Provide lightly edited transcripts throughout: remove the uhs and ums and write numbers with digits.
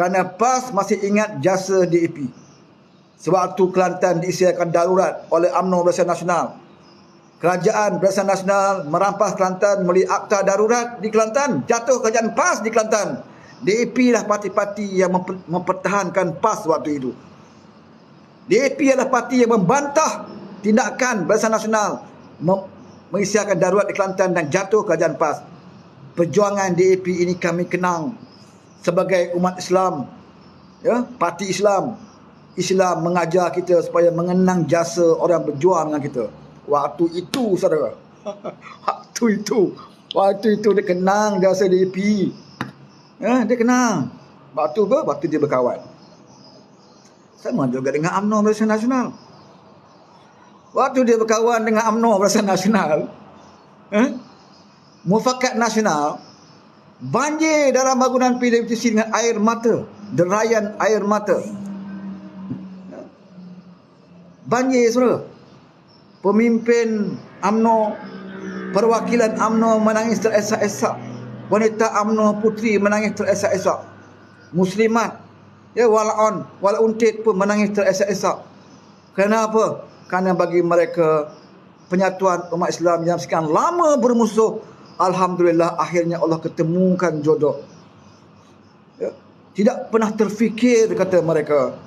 Kerana PAS masih ingat jasa DAP. Sewaktu Kelantan diisyaratkan darurat oleh UMNO Barisan Nasional, Kerajaan Barisan Nasional merampas Kelantan melalui akta darurat di Kelantan, jatuh kerajaan PAS di Kelantan. DAP lah parti-parti yang mempertahankan PAS waktu itu. DAP adalah parti yang membantah tindakan Barisan Nasional mengisyaratkan darurat di Kelantan dan jatuh kerajaan PAS. Perjuangan DAP ini kami kenang sebagai umat Islam, ya, parti Islam. Islam mengajar kita supaya mengenang jasa orang berjuang dengan kita. Waktu itu, saudara. Waktu itu dia kenang jasa DAP. Ya, dia kenang. Waktu apa? Waktu dia berkawan. Sama juga dengan UMNO Barisan Nasional. Waktu dia berkawan dengan UMNO Barisan Nasional, Mufakat Nasional, banjir dalam bangunan PWTC dengan air mata, derayan air mata. Banjir, saudara. Pemimpin UMNO, perwakilan UMNO menangis teresak-esak. Wanita UMNO putri menangis teresak-esak. Muslimat, ya, walauntit pun menangis teresak-esak. Kenapa? Kerana bagi mereka penyatuan umat Islam yang sekian lama bermusuh, alhamdulillah akhirnya Allah ketemukan jodoh. Ya. Tidak pernah terfikir, kata mereka,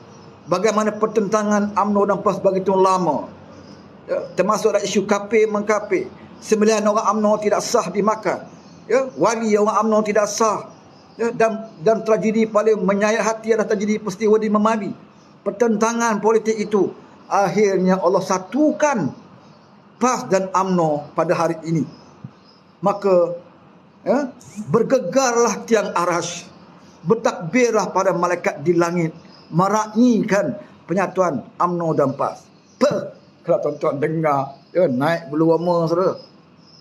bagaimana pertentangan UMNO dan PAS begitu lama. Ya, termasuk ada isu kafir mengkafir. 9 orang UMNO tidak sah dimakan. Ya, wali orang UMNO tidak sah. Ya, dan tragedi paling menyayat hati adalah tragedi peristiwa di Memadi. Pertentangan politik itu akhirnya Allah satukan PAS dan UMNO pada hari ini. Maka, ya, bergegarlah tiang arash, bertakbirlah pada malaikat di langit, meraihkan penyatuan UMNO dan PAS. Kalau tuan-tuan dengar, ya, naik bulu roma, saudara.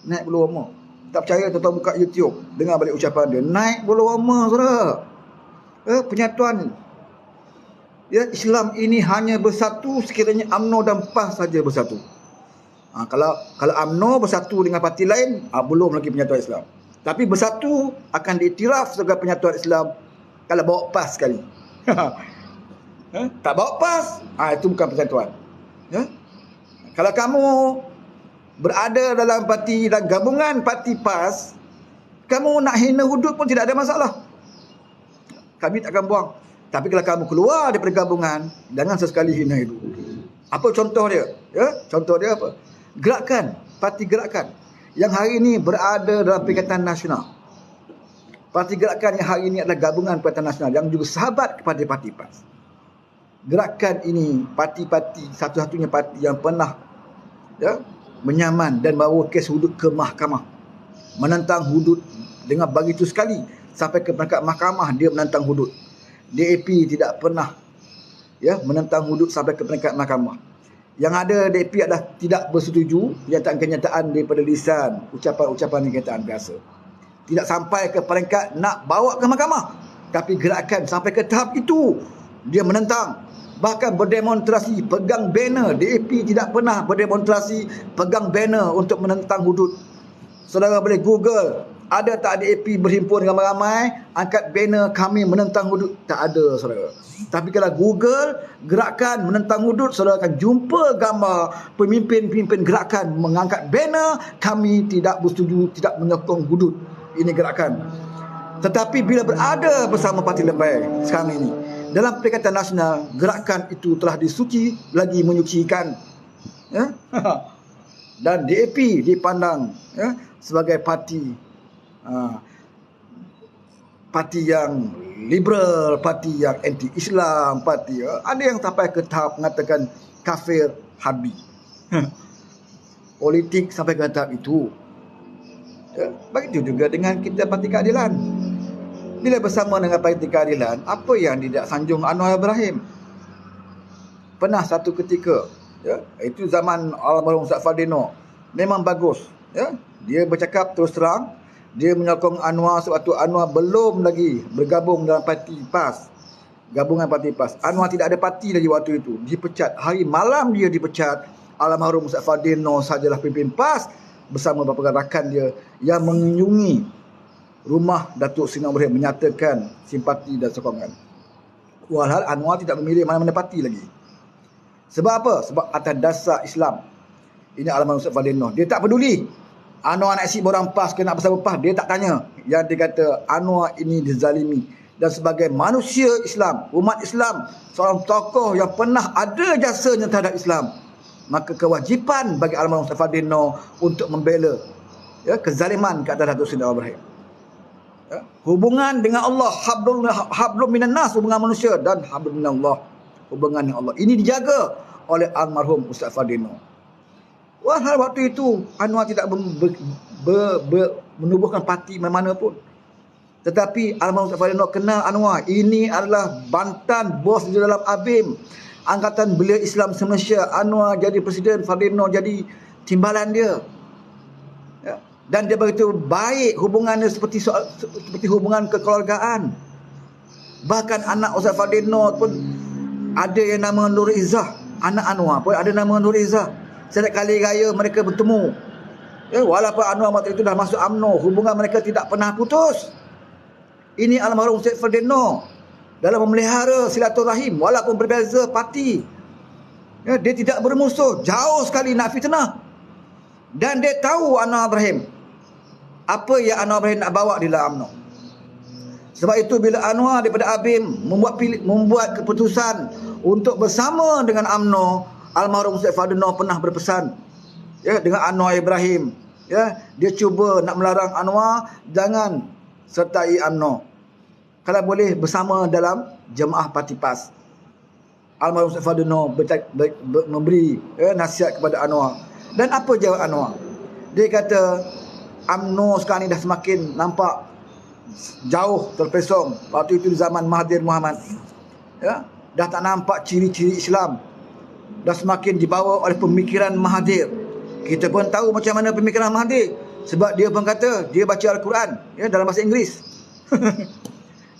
Naik bulu roma. Tak percaya, tuan-tuan buka YouTube, dengar balik ucapan dia. Naik bulu roma, saudara. Penyatuan. Ya, Islam ini hanya bersatu sekiranya UMNO dan PAS saja bersatu. Kalau UMNO bersatu dengan parti lain, belum lagi penyatuan Islam. Tapi bersatu akan diiktiraf sebagai penyatuan Islam kalau bawa PAS sekali. Tak bawa PAS, itu bukan persatuan. Ya? Kalau kamu berada dalam parti dan gabungan parti PAS, kamu nak hina hudud pun tidak ada masalah. Kami tak akan buang. Tapi kalau kamu keluar daripada gabungan, jangan sesekali hina itu. Apa contoh dia? Ya? Contoh dia apa? Gerakan, parti Gerakan yang hari ini berada dalam Perikatan Nasional. Parti Gerakan yang hari ini adalah gabungan Perikatan Nasional yang juga sahabat kepada parti PAS. Gerakan ini parti-parti, satu-satunya parti yang pernah, ya, menyaman dan bawa kes hudud ke mahkamah. Menentang hudud dengan begitu sekali sampai ke peringkat mahkamah dia menentang hudud. DAP tidak pernah, ya, menentang hudud sampai ke peringkat mahkamah. Yang ada DAP adalah tidak bersetuju kenyataan-kenyataan daripada lisan, ucapan-ucapan dan kenyataan biasa. Tidak sampai ke peringkat nak bawa ke mahkamah. Tapi Gerakan sampai ke tahap itu, dia menentang. Bahkan berdemonstrasi, pegang banner. DAP tidak pernah berdemonstrasi, pegang banner untuk menentang hudud. Saudara boleh Google, ada tak DAP berhimpun ramai-ramai, angkat banner kami menentang hudud? Tak ada, saudara. Tapi kalau Google Gerakan menentang hudud, saudara akan jumpa gambar pemimpin-pemimpin Gerakan mengangkat banner, kami tidak bersetuju, tidak menyokong hudud. Ini Gerakan. Tetapi bila berada bersama parti lebay sekarang ini, dalam Perikatan Nasional, Gerakan itu telah disuci lagi menyucikan. Ya? Dan DAP dipandang, ya, sebagai parti parti yang liberal, parti yang anti-Islam, parti, ada yang sampai ke tahap mengatakan kafir harbi. Politik sampai ke tahap itu. Ya, begitu juga dengan kita Parti Keadilan. Bila bersama dengan Parti Keadilan, apa yang tidak sanjung Anwar Ibrahim? Pernah satu ketika, ya, itu zaman almarhum Ustaz Fardino, memang bagus, ya. Dia bercakap terus terang, dia menyokong Anwar sewaktu Anwar belum lagi bergabung dalam parti PAS. Gabungan parti PAS. Anwar tidak ada parti lagi waktu itu. Dipecat. Hari malam dia dipecat. Almarhum Ustaz Fardino sajalah pimpin PAS bersama beberapa rakan dia yang mengunjungi rumah Datuk Seri Ibrahim menyatakan simpati dan sokongan. Walhal Anwar tidak memilih mana-mana parti lagi. Sebab apa? Sebab atas dasar Islam. Ini almarhum Ustaz Fadil Noh. Dia tak peduli Anwar nak isi borang PAS ke nak bersama PAS, dia tak tanya. Yang dia kata Anwar ini dizalimi. Dan sebagai manusia Islam, umat Islam, seorang tokoh yang pernah ada jasanya terhadap Islam, maka kewajipan bagi almarhum Ustaz Fadil Noh untuk membela kezaliman ke atas Datuk Seri Anwar Ibrahim. Hubungan dengan Allah, hablum minan nas, hubungan manusia, dan hablum minallah, hubungan dengan Allah. Ini dijaga oleh almarhum Ustaz Fadil Noh. Walhal waktu itu Anwar tidak menubuhkan parti mana-mana pun. Tetapi almarhum Ustaz Fadil Noh kenal Anwar. Ini adalah Bantan, bos di dalam ABIM, Angkatan Belia Islam Malaysia. Anwar jadi presiden, Fadil Noh jadi timbalan dia. Dan dia begitu baik hubungannya seperti hubungan kekeluargaan. Bahkan anak Ustaz Fadil Noh pun ada yang nama Nur Izzah. Anak Anwar pun ada nama Nur Izzah. Setiap kali raya mereka bertemu. Walaupun Anwar waktu itu dah masuk UMNO, hubungan mereka tidak pernah putus. Ini almarhum Ustaz Fadil Noh dalam memelihara silaturahim walaupun berbeza parti. Dia tidak bermusuh, jauh sekali nak fitnah. Dan dia tahu Anwar Ibrahim apa yang Anwar Ibrahim nak bawa di dalam UMNO. Sebab itu bila Anwar daripada ABIM membuat keputusan untuk bersama dengan UMNO, almarhum Ustaz Fadil Noh pernah berpesan dengan Anwar Ibrahim. Dia cuba nak melarang Anwar jangan sertai UMNO. Kalau boleh bersama dalam jemaah parti PAS. Almarhum Ustaz Fadil Noh memberi nasihat kepada Anwar. Dan apa jawab Anwar? Dia kata UMNO sekarang ni dah semakin nampak jauh terpesong. Waktu itu di zaman Mahathir Mohamad, dah tak nampak ciri-ciri Islam. Dah semakin dibawa oleh pemikiran Mahathir. Kita pun tahu macam mana pemikiran Mahathir, sebab dia pun kata dia baca Al-Quran dalam bahasa Inggeris.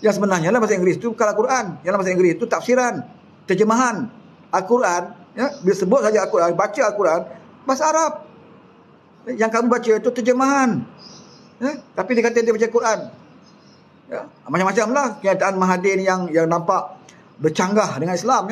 Yang sebenarnya dalam bahasa Inggeris itu bukan Al-Quran. Yang dalam bahasa Inggeris itu tafsiran, terjemahan Al-Quran. Bila sebut saja Al-Quran, baca Al-Quran bahasa Arab. Yang kamu baca itu terjemahan. Tapi dia kata dia baca Quran. Macam-macam lah kenyataan Mahathir ni yang nampak bercanggah dengan Islam.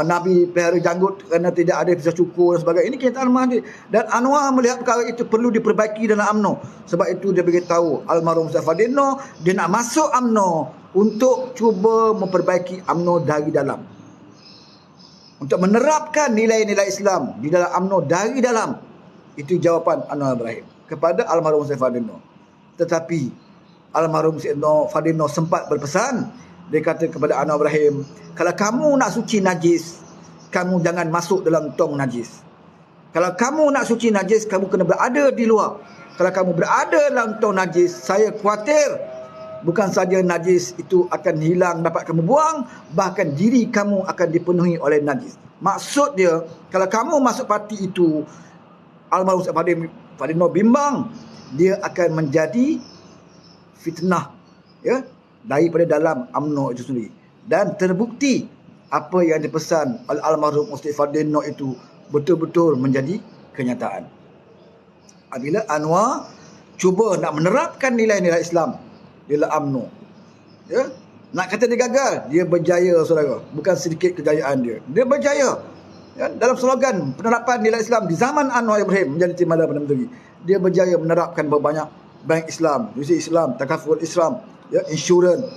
Nabi pelihara janggut kerana tidak ada pisau cukur dan sebagainya. Ini kenyataan Mahathir. Dan Anwar melihat perkara itu perlu diperbaiki dalam UMNO. Sebab itu dia beritahu almarhum Ustaz Fadil Noh, dia nak masuk UMNO untuk cuba memperbaiki UMNO dari dalam. Untuk menerapkan nilai-nilai Islam di dalam UMNO dari dalam. Itu jawapan Anwar Ibrahim kepada almarhum Ustaz Fadil Noh. Tetapi almarhum Ustaz Fadil Noh sempat berpesan. Dia kata kepada Anwar Ibrahim, kalau kamu nak suci najis, kamu jangan masuk dalam tong najis. Kalau kamu nak suci najis, kamu kena berada di luar. Kalau kamu berada dalam tong najis, saya khawatir bukan saja najis itu akan hilang dapat kamu buang, bahkan diri kamu akan dipenuhi oleh najis. Maksud dia, kalau kamu masuk parti itu, almarhum Ustaz Fadil Noh bimbang, dia akan menjadi fitnah daripada dalam UMNO itu sendiri. Dan terbukti apa yang dipesan oleh almarhum Ustaz Fadil Noh itu betul-betul menjadi kenyataan. Apabila Anwar cuba nak menerapkan nilai-nilai Islam di dalam UMNO, nak kata dia gagal, dia berjaya, saudara. Bukan sedikit kejayaan dia. Dia berjaya. Dalam slogan penerapan nilai Islam di zaman Anwar Ibrahim menjadi timbalan Perdana Menteri, dia berjaya menerapkan banyak bank Islam, Universiti Islam, Takaful Islam, insurans.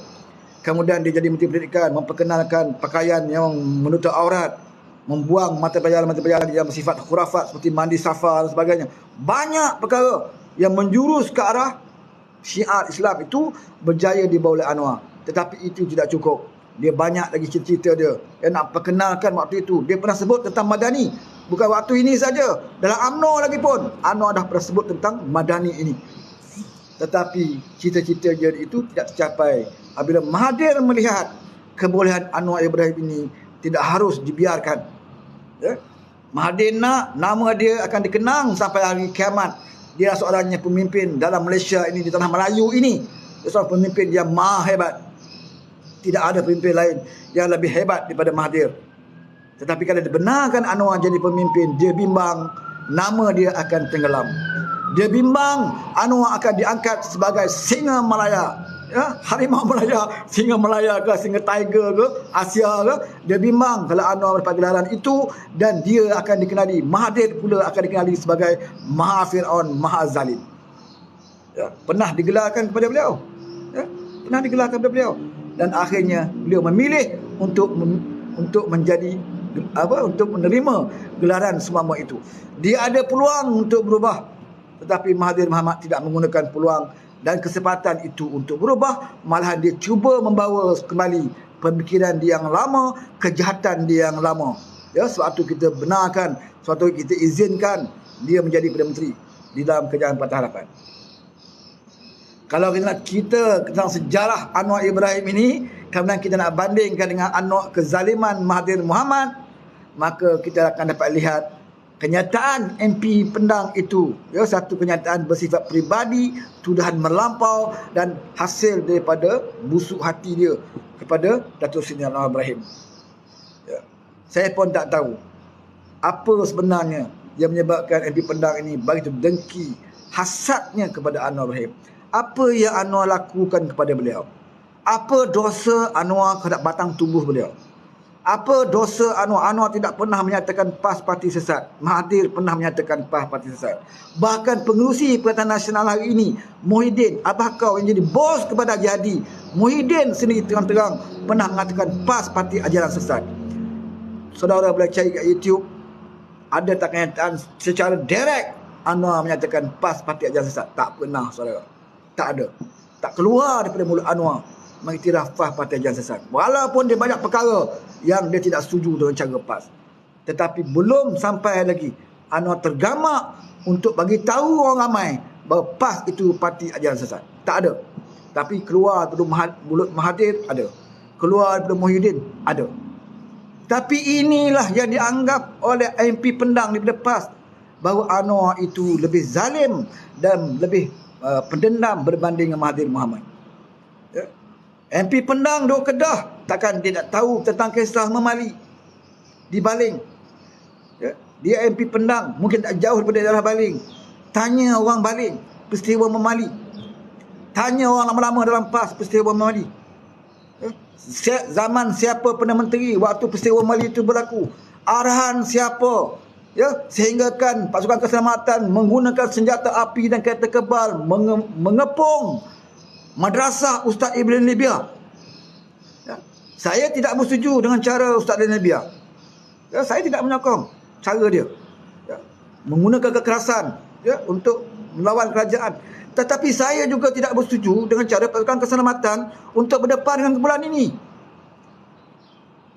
Kemudian dia jadi Menteri Pendidikan, memperkenalkan pakaian yang menutup aurat, membuang mata pelajaran yang bersifat khurafat seperti mandi safar dan sebagainya. Banyak perkara yang menjurus ke arah syiar Islam itu berjaya dibawa oleh Anwar. Tetapi itu tidak cukup. Dia banyak lagi cerita-cerita dia yang nak perkenalkan waktu itu. Dia pernah sebut tentang Madani. Bukan waktu ini saja. Dalam UMNO lagi pun Anwar dah pernah sebut tentang Madani ini. Tetapi cita-cita dia itu tidak tercapai. Apabila Mahathir melihat kebolehan Anwar Ibrahim ini tidak harus dibiarkan. Mahathir nak nama dia akan dikenang sampai hari kiamat. Dia seorang pemimpin dalam Malaysia ini, di tanah Melayu ini. Dia seorang pemimpin yang maha hebat. Tidak ada pemimpin lain yang lebih hebat daripada Mahathir. Tetapi kalau dibenarkan Anwar jadi pemimpin, dia bimbang nama dia akan tenggelam. Dia bimbang Anwar akan diangkat sebagai singa Malaya, Ya, harimau Melaya, singa Melaya ke, singa tiger ke, Asia ke, dia bimbang kalau Anwar mendapat gelaran itu, dan dia akan dikenali, Mahathir pula akan dikenali sebagai Maha Fir'aun, Maha Zalim. Ya, pernah digelarkan kepada beliau. Ya, pernah digelarkan kepada beliau. Dan akhirnya beliau memilih untuk menjadi untuk menerima gelaran semua itu. Dia ada peluang untuk berubah, tetapi Mahathir Mohamad tidak menggunakan peluang dan kesempatan itu untuk berubah. Malahan dia cuba membawa kembali pemikiran dia yang lama, kejahatan dia yang lama. Ya, sebab itu kita benarkan, sebab itu kita izinkan dia menjadi Perdana Menteri di dalam Kerajaan Pakatan Harapan. Kalau kita nak cerita tentang sejarah Anwar Ibrahim ini, kemudian kita nak bandingkan dengan Anwar kezaliman Mahathir Mohamad, maka kita akan dapat lihat kenyataan MP Pendang itu, ya, satu kenyataan bersifat peribadi, tuduhan melampau dan hasil daripada busuk hati dia kepada Datuk Seri Anwar Ibrahim. Ya. Saya pun tak tahu apa sebenarnya yang menyebabkan MP Pendang ini begitu dengki, hasadnya kepada Anwar Ibrahim. Apa yang Anwar lakukan kepada beliau? Apa dosa Anwar terhadap batang tubuh beliau? Apa dosa Anwar? Anwar tidak pernah menyatakan PAS parti sesat. Mahathir pernah menyatakan PAS parti sesat. Bahkan pengerusi Perkhidmatan Nasional hari ini, Muhyiddin Abah Kau yang jadi bos kepada Haji Hadi, Muhyiddin sendiri terang-terang pernah mengatakan PAS parti ajaran sesat. Saudara boleh cari kat YouTube, ada tak kenyataan secara direct Anwar menyatakan PAS parti ajaran sesat? Tak pernah, saudara. Tak ada. Tak keluar daripada mulut Anwar mengiktiraf PAS parti ajaran sesat. Walaupun dia banyak perkara yang dia tidak setuju dengan cara PAS. Tetapi belum sampai lagi Anwar tergamak untuk bagi tahu orang ramai bahawa PAS itu parti ajaran sesat. Tak ada. Tapi keluar daripada mulut Mahathir, ada. Keluar daripada Muhyiddin, ada. Tapi inilah yang dianggap oleh MP Pendang daripada PAS, bahawa Anwar itu lebih zalim dan lebih pendendam berbanding dengan Mahathir Mohamad. Ya. MP Pendang duduk Kedah, takkan dia tak tahu tentang kisah Memali di Baling. Ya. Dia MP Pendang, mungkin tak jauh daripada daerah Baling. Tanya orang Baling peristiwa Memali. Tanya orang lama-lama dalam PAS peristiwa Memali. Ya. Zaman siapa Perdana Menteri waktu peristiwa Memali itu berlaku? Arahan siapa? Ya, sehingga kan pasukan keselamatan menggunakan senjata api dan kereta kebal mengepung Madrasah Ustaz Ibn Libya. Ya, saya tidak bersetuju dengan cara Ustaz Ibn Libya. Ya, saya tidak menyokong cara dia. Ya, menggunakan kekerasan, ya, untuk melawan kerajaan. Tetapi saya juga tidak bersetuju dengan cara pasukan keselamatan untuk berdepan dengan kumpulan ini.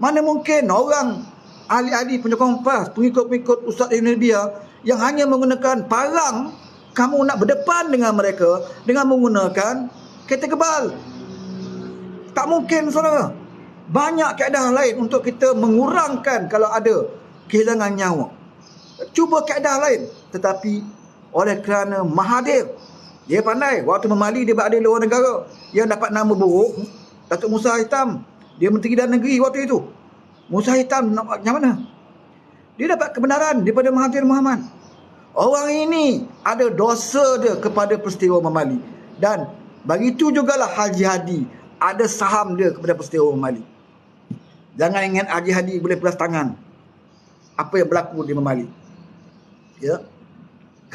Mana mungkin orang ahli-ahli penyokong PAS, pengikut-pengikut Ustaz Ibn Libya yang hanya menggunakan parang, kamu nak berdepan dengan mereka dengan menggunakan kereta kebal? Tak mungkin, saudara. Banyak kaedah lain untuk kita mengurangkan kalau ada kehilangan nyawa. Cuba kaedah lain. Tetapi oleh kerana Mahathir, dia pandai. Waktu Memali dia berada di luar negara, yang dapat nama buruk Datuk Musa Hitam. Dia Menteri Dalam Negeri waktu itu. Musa Hitam yang mana? Dia dapat kebenaran daripada Mahathir Mohamad. Orang ini ada dosa dia kepada peristiwa Memali. Dan begitu jugalah Haji Hadi ada saham dia kepada peristiwa Memali. Jangan ingat Haji Hadi boleh pelas tangan apa yang berlaku di Memali. Ya.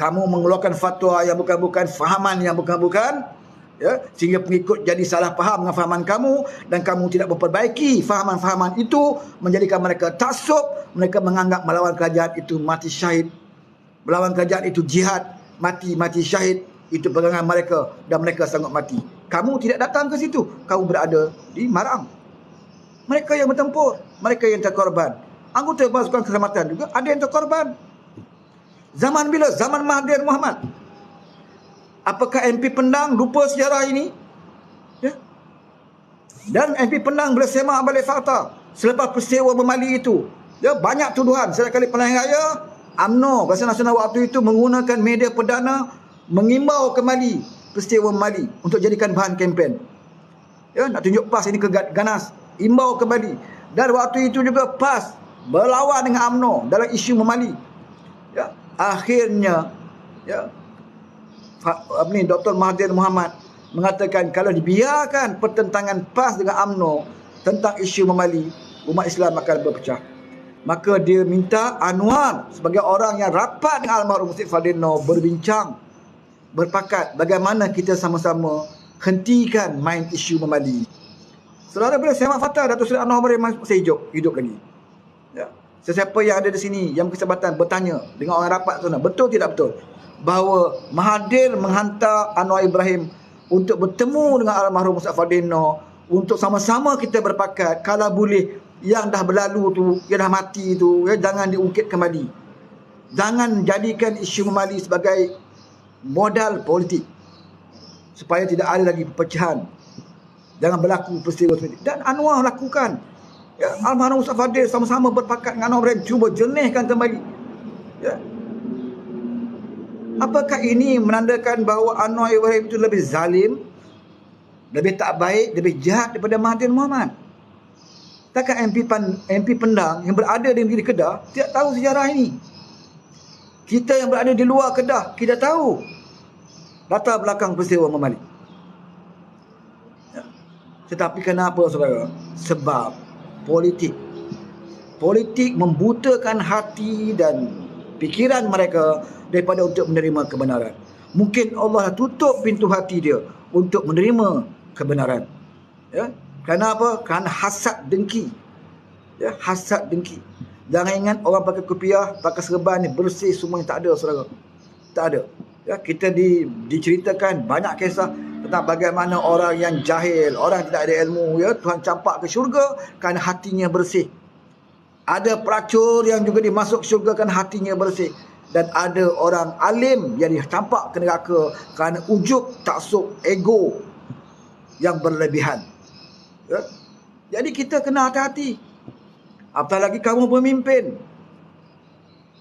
Kamu mengeluarkan fatwa yang bukan-bukan, fahaman yang bukan-bukan, ya, sehingga pengikut jadi salah faham dengan fahaman kamu, dan kamu tidak memperbaiki fahaman-fahaman itu, menjadikan mereka taksub. Mereka menganggap melawan kerajaan itu mati syahid, melawan kerajaan itu jihad, mati syahid, itu pegangan mereka dan mereka sanggup mati. Kamu tidak datang ke situ, kamu berada di Marang. Mereka yang bertempur, mereka yang terkorban. Anggota pasukan keselamatan juga ada yang terkorban. Zaman bila? Zaman Mahathir Mohamad. Apakah MP Pendang lupa sejarah ini? Ya. Dan MP Pendang boleh semak balik fakta selepas peristiwa Memali itu. Ya, banyak tuduhan. Sekali Pilihan Raya, UMNO, Barisan Nasional waktu itu menggunakan media perdana mengimbau kembali peristiwa Memali untuk jadikan bahan kempen. Ya, nak tunjuk PAS ini ganas, imbau kembali. Dan waktu itu juga PAS berlawan dengan UMNO dalam isu Memali. Ya, akhirnya, ya, Dr. Mahathir Mohamad mengatakan kalau dibiarkan pertentangan PAS dengan UMNO tentang isu memali, umat Islam akan berpecah. Maka dia minta Anwar sebagai orang yang rapat dengan almarhum Syed Fadil Noh berbincang, berpakat bagaimana kita sama-sama hentikan main isu memali. Saudara, bila saya fatah Datuk Seri Anwar Ibrahim masih hidup lagi. Ya. Sesiapa yang ada di sini yang berkesempatan bertanya dengan orang rapat sana, betul tidak betul bahawa Mahathir menghantar Anwar Ibrahim untuk bertemu dengan almarhum Syed Fadil Noh untuk sama-sama kita berpakat kalau boleh yang dah berlalu tu, yang dah mati tu, ya, jangan diungkit kembali. Jangan jadikan isu memali sebagai modal politik supaya tidak ada lagi perpecahan. Jangan berlaku peristiwa seperti itu. Dan Anwar lakukan. Ya, almarhum Ustaz Fadil sama-sama berpakat dengan Anwar Ibrahim cuba jernihkan kembali. Ya. Apakah ini menandakan bahawa Anwar Ibrahim itu lebih zalim, lebih tak baik, lebih jahat daripada Mahathir Mohamad? Takkan MP Pendang yang berada di negeri Kedah tidak tahu sejarah ini? Kita yang berada di luar Kedah, kita tahu latar belakang peristiwa memali. Tetapi kenapa, saudara? Sebab politik. Politik membutakan hati dan fikiran mereka daripada untuk menerima kebenaran. Mungkin Allah tutup pintu hati dia untuk menerima kebenaran. Ya? Kenapa? Kerana hasad dengki. Ya, hasad dengki. Jangan ingat orang pakai kopiah, pakai serban ni bersih semuanya, tak ada, saudara. Tak ada. Ya, kita diceritakan banyak kisah tentang bagaimana orang yang jahil, orang tidak ada ilmu, ya, Tuhan campak ke syurga kerana hatinya bersih. Ada pelacur yang juga dimasuk syurga kerana hatinya bersih. Dan ada orang alim yang dicampak ke neraka kerana ujub, taksub, ego yang berlebihan. Ya? Jadi kita kena hati-hati. Apatah lagi kamu pemimpin.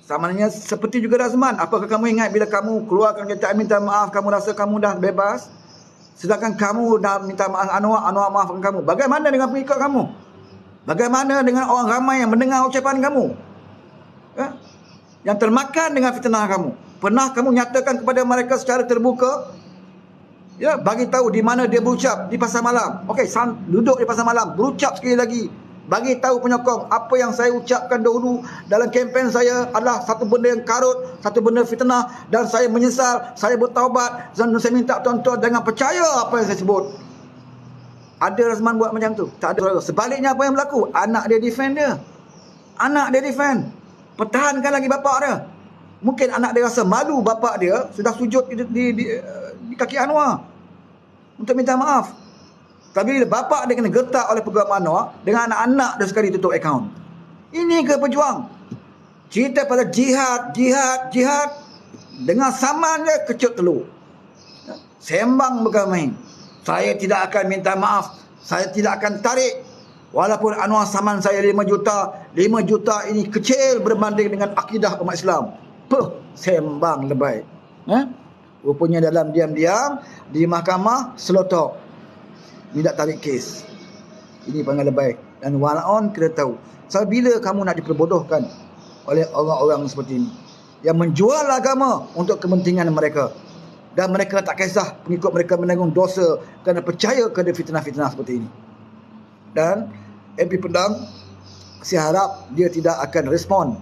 Samanya seperti juga Razman. Apakah kamu ingat bila kamu keluarkan kata minta maaf, kamu rasa kamu dah bebas? Sedangkan kamu dah minta maaf Anwar maafkan kamu. Bagaimana dengan pengikut kamu? Bagaimana dengan orang ramai yang mendengar ucapan kamu? Ya? Yang termakan dengan fitnah kamu. Pernah kamu nyatakan kepada mereka secara terbuka? Ya, bagi tahu di mana dia berucap di pasar malam. Okey, duduk di pasar malam, berucap sekali lagi. Bagi tahu penyokong apa yang saya ucapkan dahulu dalam kempen saya adalah satu benda yang karut, satu benda fitnah, dan saya menyesal, saya bertaubat dan saya minta tuan-tuan jangan percaya apa yang saya sebut. Ada Razman buat macam tu? Tak ada. Sebaliknya apa yang berlaku? Anak dia defend dia. Anak dia defend. Pertahankan lagi bapak dia. Mungkin anak dia rasa malu bapak dia sudah sujud di kaki Anwar untuk minta maaf. Tapi bila bapak dia kena gertak oleh peguam Anwar, dengan anak-anak dia sekali tutup akaun. Ini ke pejuang? Cerita pada jihad dengan samannya kecut telur. Sembang bukan main. Saya tidak akan minta maaf. Saya tidak akan tarik. Walaupun Anwar saman saya 5 juta. 5 juta ini kecil berbanding dengan akidah umat Islam. Sembang lebay. Rupanya dalam diam-diam di mahkamah selotok. Tidak tarik kes. Ini panggil lebay. Dan walaupun kita tahu. So, bila kamu nak diperbodohkan oleh orang-orang seperti ini. Yang menjual agama untuk kepentingan mereka. Dan mereka tak kisah pengikut mereka menanggung dosa kerana percaya kepada fitnah-fitnah seperti ini. Dan MP Pendang, saya harap dia tidak akan respon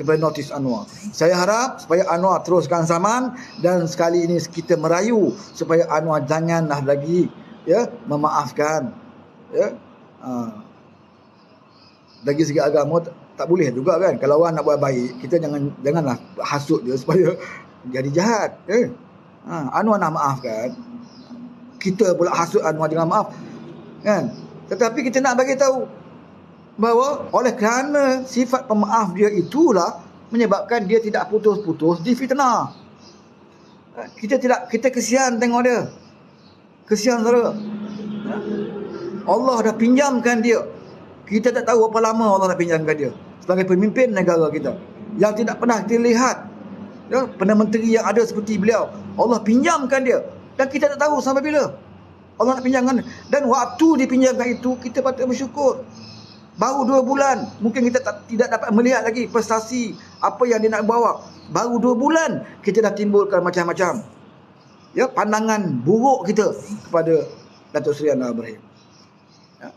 kepada notis Anwar. Saya harap supaya Anwar teruskan zaman dan sekali ini kita merayu supaya Anwar janganlah lagi memaafkan. Dari segi agama tak boleh juga kan. Kalau orang nak buat baik, kita janganlah hasut dia supaya jadi jahat. Anwar nak maafkan, kita pula hasut Anwar jangan maaf kan. Tetapi kita nak bagi tahu bahawa oleh kerana sifat pemaaf dia itulah menyebabkan dia tidak putus-putus di fitnah. Kita kesian tengok dia. Kesian saudara. Allah dah pinjamkan dia. Kita tak tahu berapa lama Allah nak pinjamkan dia sebagai pemimpin negara kita yang tidak pernah kita lihat. Perdana Menteri yang ada seperti beliau, Allah pinjamkan dia dan kita tak tahu sampai bila Allah nak pinjamkan. Dan waktu dipinjamkan itu kita patut bersyukur. Baru 2 bulan, mungkin kita tidak dapat melihat lagi prestasi apa yang dia nak bawa. Baru 2 bulan kita dah timbulkan macam-macam. ya, pandangan buruk kita kepada Datuk Seri Anwar Ibrahim. Ya.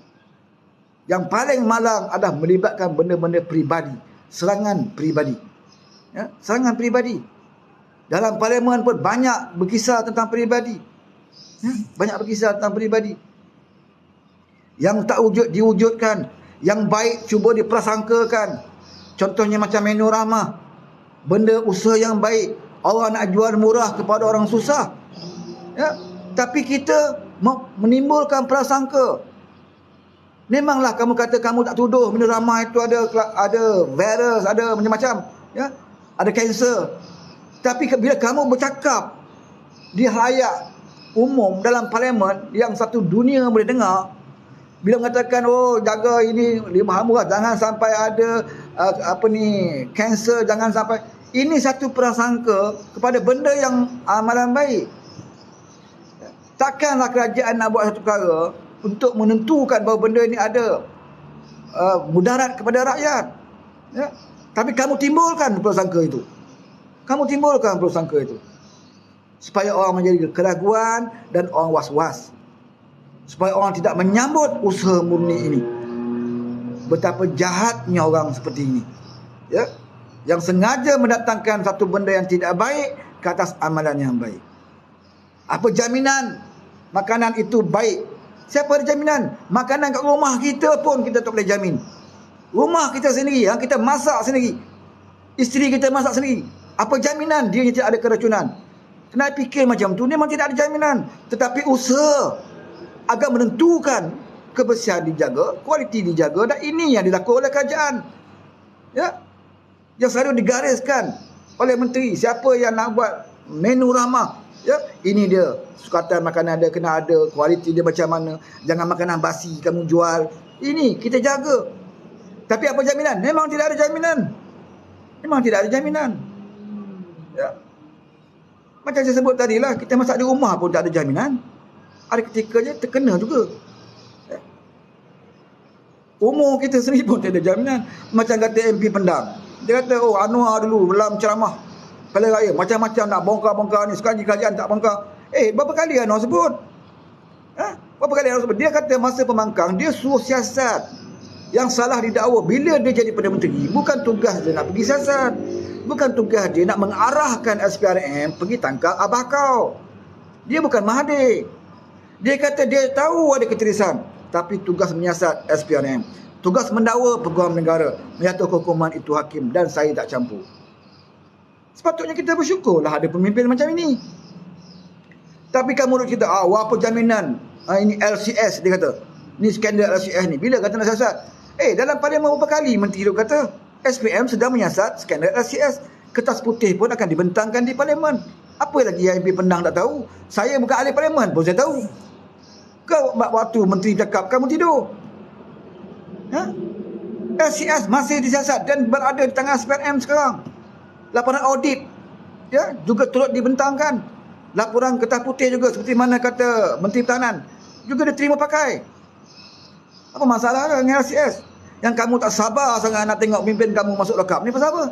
Yang paling malang adalah melibatkan benda-benda peribadi, serangan peribadi. Ya, serangan peribadi. Dalam parlimen pun banyak berkisar tentang peribadi. Ya, banyak berkisar tentang peribadi. Yang tak diwujudkan, yang baik cuba diprasangkakan. Contohnya macam menu ramah. Benda usaha yang baik, orang nak jual murah kepada orang susah. Ya, tapi kita menimbulkan prasangka. Memanglah kamu kata kamu tak tuduh menu ramah itu ada virus, ada macam-macam, ya, ada kanser. Tapi bila kamu bercakap di halayak umum dalam parlimen yang satu dunia boleh dengar, bila mengatakan oh jaga ini lima murah, jangan sampai ada kanser, jangan sampai, ini satu prasangka kepada benda yang amalan baik. Takkanlah kerajaan nak buat satu perkara untuk menentukan bahawa benda ini ada mudarat kepada rakyat, ya? Tapi kamu timbulkan prasangka itu. Kamu timbulkan prasangka itu supaya orang menjadi keraguan dan orang was-was, supaya orang tidak menyambut usaha murni ini. Betapa jahatnya orang seperti ini, ya, yang sengaja mendatangkan satu benda yang tidak baik ke atas amalan yang baik. Apa jaminan makanan itu baik? Siapa ada jaminan? Makanan kat rumah kita pun kita tak boleh jamin. Rumah kita sendiri, yang kita masak sendiri, isteri kita masak sendiri, apa jaminan dia tidak ada keracunan? Kena fikir macam tu, memang tidak ada jaminan. Tetapi usaha agar menentukan kebersihan dijaga, kualiti dijaga, dan ini yang dilakukan oleh kerajaan, ya, yang selalu digariskan oleh menteri. Siapa yang nak buat menu ramah, ya, ini dia sukatan makanan dia kena ada, kualiti dia macam mana, jangan makanan basi kamu jual. Ini kita jaga. Tapi apa jaminan? Memang tidak ada jaminan. Memang tidak ada jaminan, ya. Macam saya sebut tadi lah, kita masak di rumah pun tak ada jaminan. Ada ketikanya terkena juga, ya. Umur kita sendiri pun tak ada jaminan. Macam kata MP Pendang, dia kata oh Anwar dulu dalam ceramah Pilihan Raya macam-macam nak bongkar-bongkar ni, sekarang kerajaan tak bongkar. Berapa kali Anwar sebut? Berapa kali Anwar sebut? Dia kata masa pembangkang dia suruh siasat. Yang salah didakwa bila dia jadi Perdana Menteri, bukan tugas dia nak pergi siasat, bukan tugas dia nak mengarahkan SPRM pergi tangkap abah kau. Dia bukan Mahathir. Dia kata dia tahu ada ketirisan, tapi tugas menyiasat SPRM, tugas mendakwa peguam negara, menyatakan hukuman itu hakim dan saya tak campur. Sepatutnya kita bersyukurlah ada pemimpin macam ini. Tapi kamu duk cerita, apa jaminan? Ini LCS, dia kata. Ni skandal LCS ni. Bila kata nak siasat? Dalam parlimen beberapa kali menteri duk kata SPM sedang menyiasat skandal LCS. Kertas putih pun akan dibentangkan di parlimen. Apa lagi yang MP Pendang tak tahu? Saya bukan ahli parlimen pun saya tahu. Kau waktu menteri cakap kamu tidur. LCS masih disiasat dan berada di tangan SPM sekarang. Laporan audit, ya, juga turut dibentangkan. Laporan kertas putih juga seperti mana kata Menteri Pertahanan juga diterima pakai. Apa masalah dengan LCS? Yang kamu tak sabar sangat nak tengok pimpin kamu masuk lokap ni pasal apa?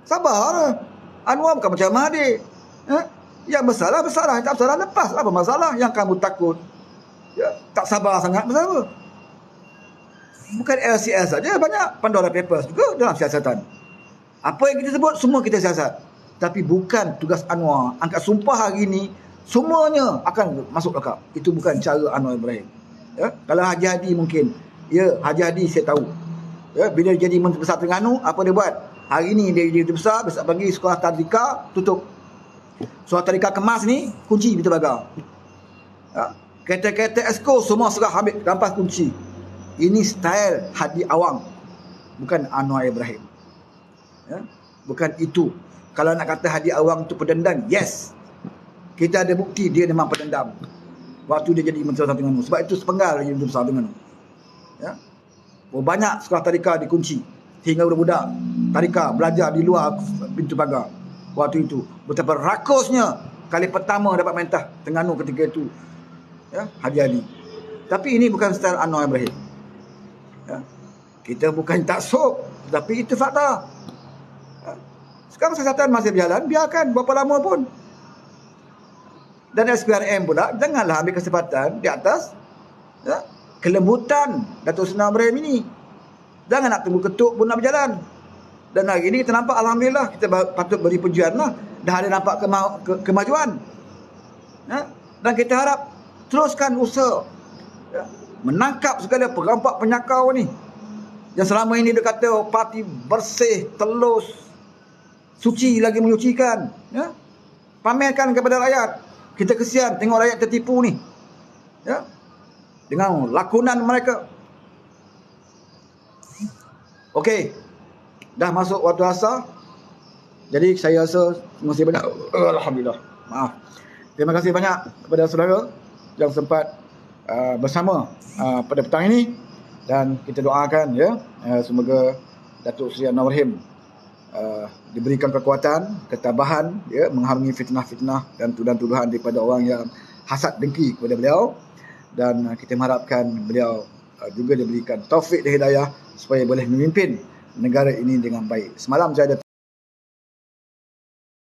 Sabar. Anwar bukan macam Mahathir. Yang bersalah, tak bersalah lepas. Apa masalah? Yang kamu takut, ya, tak sabar sangat pasal apa? Bukan LCS saja, banyak Pandora Papers juga dalam siasatan. Apa yang kita sebut semua kita siasat. Tapi bukan tugas Anwar. Angkat sumpah hari ini semuanya akan masuk lokap. Itu bukan cara Anwar Ibrahim, ya. Kalau Haji Hadi mungkin, ya, Haji Hadi saya tahu, ya, bila dia jadi Menteri Besar Terengganu, apa dia buat? Hari ni dia jadi Menteri Besar, besok pagi sekolah tadika tutup. Sekolah tadika kemas ni kunci pintu pagar, ya. Kereta-kereta esko semua serah ambil rampas kunci. Ini style Hadi Awang, bukan Anwar Ibrahim, ya. Bukan itu. Kalau nak kata Hadi Awang itu pendendam, yes, kita ada bukti dia memang pendendam waktu dia jadi Menteri Besar Terengganu. Sebab itu sepenggal dia Menteri Besar Terengganu, ya. Banyak sekolah tadika dikunci sehingga budak-budak tadika belajar di luar pintu pagar. Waktu itu betapa rakusnya kali pertama dapat mentah Terengganu ketika itu, ya, Haji Hadi. Tapi ini bukan style Anwar Ibrahim, ya. Kita bukan taksub, tapi itu fakta, ya. Sekarang siasatan masih berjalan, biarkan berapa lama pun. Dan SPRM pula janganlah ambil kesempatan di atas kelembutan Datuk Seri Anwar Ibrahim ini. Jangan nak tunggu ketuk pun nak berjalan. Dan hari ini kita nampak, alhamdulillah, kita patut beri pujian lah, dah ada nampak kemajuan. Dan kita harap teruskan usaha menangkap segala perampak penyakau ni yang selama ini dia kata parti bersih, telus, suci lagi menyucikan. Pamerkan kepada rakyat. Kita kesian tengok rakyat tertipu ni, dengan lakonan mereka. Okey, dah masuk waktu asar. Jadi saya rasa terima kasih banyak. Alhamdulillah. Maaf. Terima kasih banyak kepada saudara yang sempat bersama pada petang ini, dan kita doakan semoga Datuk Seri Anwar Ibrahim diberikan kekuatan, ketabahan mengharungi fitnah-fitnah dan tuduhan-tuduhan daripada orang yang hasad dengki kepada beliau, dan kita mengharapkan beliau juga diberikan taufik dan hidayah supaya boleh memimpin negara ini dengan baik. Semalam saya ada